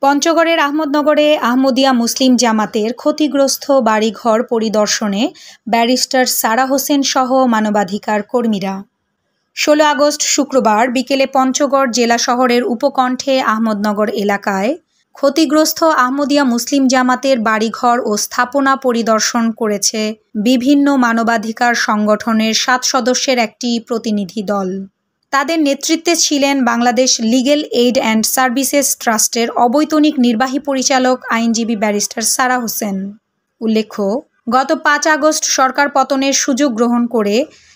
পঞ্চগড়ের আহমদনগরে আহমদিয়া মুসলিম জামাতের ক্ষতিগ্রস্ত বাড়িঘর পরিদর্শনে ব্যারিস্টার সারা হোসেন সহ মানবাধিকার কর্মীরা ১৬ আগস্ট শুক্রবার বিকেলে পঞ্চগড় জেলা শহরের উপকণ্ঠে আহমদনগর এলাকায় ক্ষতিগ্রস্ত আহমদিয়া মুসলিম জামাতের বাড়িঘর ও স্থাপনা পরিদর্শন করেছে বিভিন্ন মানবাধিকার সংগঠনের ৭ সদস্যের একটি প্রতিনিধি দল। তাদের নেতৃত্বে ছিলেন Bangladesh legal aid and services ট্রাস্টের অবৈতনিক নির্বাহী পরিচালক আইনজীবী ব্যারিস্টার সারা হোসেন। উল্লেখ্য, গত ৫ আগস্ট সরকার পতনের সুযোগ গ্রহণ করে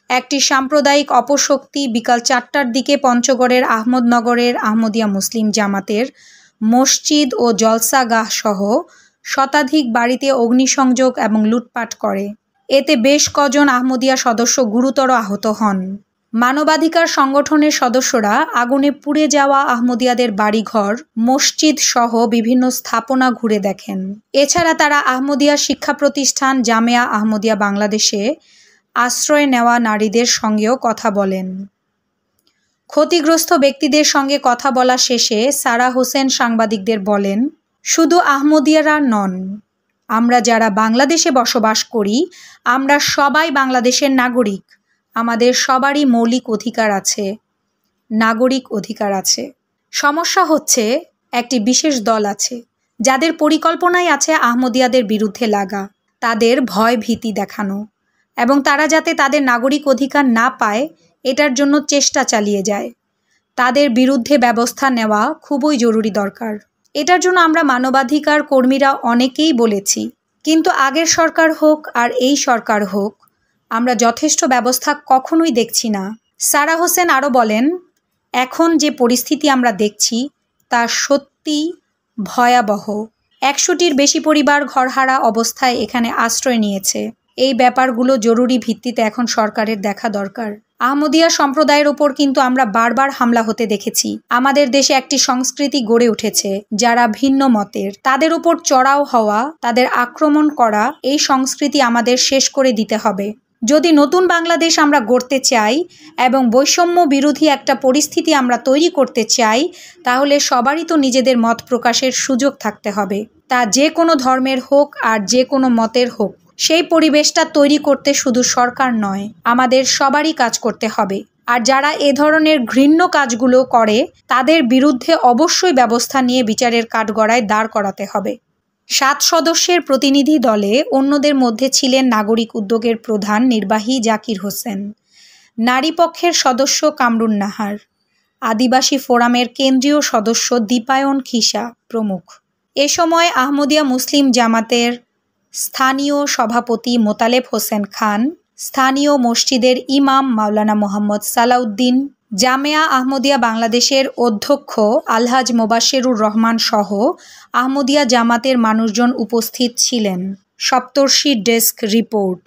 একটি সাম্প্রদায়িক অপশক্তি বিকাল ৪টার দিকে পঞ্চগড়ের আহমদনগরের আহমদিয়া মুসলিম জামাতের মসজিদ ও জলসাগাহ সহ শতাধিক বাড়িতে অগ্নিসংযোগ এবং লুটপাট করে। এতে বেশ কজন আহমদিয়া সদস্য গুরুতর আহত হন। মানবাধিকার সংগঠনের সদস্যরা আগুনে পুড়ে যাওয়া আহমদিয়াদের বাড়িঘর, মসজিদ সহ বিভিন্ন স্থাপনা ঘুরে দেখেন। এছাড়া তারা আহমদিয়া শিক্ষা প্রতিষ্ঠান জামেয়া আহমদিয়া বাংলাদেশে আশ্রয় নেওয়া নারীদের সঙ্গেও কথা বলেন। ক্ষতিগ্রস্ত ব্যক্তিদের সঙ্গে কথা বলা শেষে সারা হোসেন সাংবাদিকদের বলেন, শুধু আহমদিয়ারা নন, আমরা যারা বাংলাদেশে বসবাস করি আমরা সবাই বাংলাদেশের নাগরিক। আমাদের সবারই মৌলিক অধিকার আছে, নাগরিক অধিকার আছে। সমস্যা হচ্ছে একটি বিশেষ দল আছে যাদের পরিকল্পনাই আছে আহমদিয়াদের বিরুদ্ধে লাগা, তাদের ভয় ভীতি দেখানো এবং তারা যাতে তাদের নাগরিক অধিকার না পায় এটার জন্য চেষ্টা চালিয়ে যায়। তাদের বিরুদ্ধে ব্যবস্থা নেওয়া খুবই জরুরি দরকার। এটার জন্য আমরা মানবাধিকার কর্মীরা অনেকেই বলেছি, কিন্তু আগের সরকার হোক আর এই সরকার হোক আমরা যথেষ্ট ব্যবস্থা কখনোই দেখছি না। সারা হোসেন আরও বলেন, এখন যে পরিস্থিতি আমরা দেখছি তা সত্যি ভয়াবহ। ১০০টির বেশি পরিবার ঘরহারা অবস্থায় এখানে আশ্রয় নিয়েছে। এই ব্যাপারগুলো জরুরি ভিত্তিতে এখন সরকারের দেখা দরকার। আহমদিয়া সম্প্রদায়ের ওপর কিন্তু আমরা বারবার হামলা হতে দেখেছি। আমাদের দেশে একটি সংস্কৃতি গড়ে উঠেছে যারা ভিন্ন মতের, তাদের উপর চড়াও হওয়া, তাদের আক্রমণ করা, এই সংস্কৃতি আমাদের শেষ করে দিতে হবে। যদি নতুন বাংলাদেশ আমরা গড়তে চাই এবং বৈষম্য বিরোধী একটা পরিস্থিতি আমরা তৈরি করতে চাই, তাহলে সবারই তো নিজেদের মত প্রকাশের সুযোগ থাকতে হবে, তা যে কোনো ধর্মের হোক আর যে কোনো মতের হোক। সেই পরিবেশটা তৈরি করতে শুধু সরকার নয়, আমাদের সবারই কাজ করতে হবে। আর যারা এ ধরনের ঘৃণ্য কাজগুলো করে তাদের বিরুদ্ধে অবশ্যই ব্যবস্থা নিয়ে বিচারের কাঠগড়ায় দাঁড় করাতে হবে। ৭ সদস্যের প্রতিনিধি দলে অন্যদের মধ্যে ছিলেন নাগরিক উদ্যোগের প্রধান নির্বাহী জাকির হোসেন, নারী পক্ষের সদস্য কামরুন নাহার, আদিবাসী ফোরামের কেন্দ্রীয় সদস্য দীপায়ন খিসা প্রমুখ। এ সময় আহমদিয়া মুসলিম জামাতের স্থানীয় সভাপতি মোতালেব হোসেন খান, স্থানীয় মসজিদের ইমাম মাওলানা মোহাম্মদ সালাউদ্দিন, জামেয়া আহমদিয়া বাংলাদেশের অধ্যক্ষ আলহাজ মোবাশেরুর রহমান সহ আহমদিয়া জামাতের মানুষজন উপস্থিত ছিলেন। সপ্তর্ষি ডেস্ক রিপোর্ট।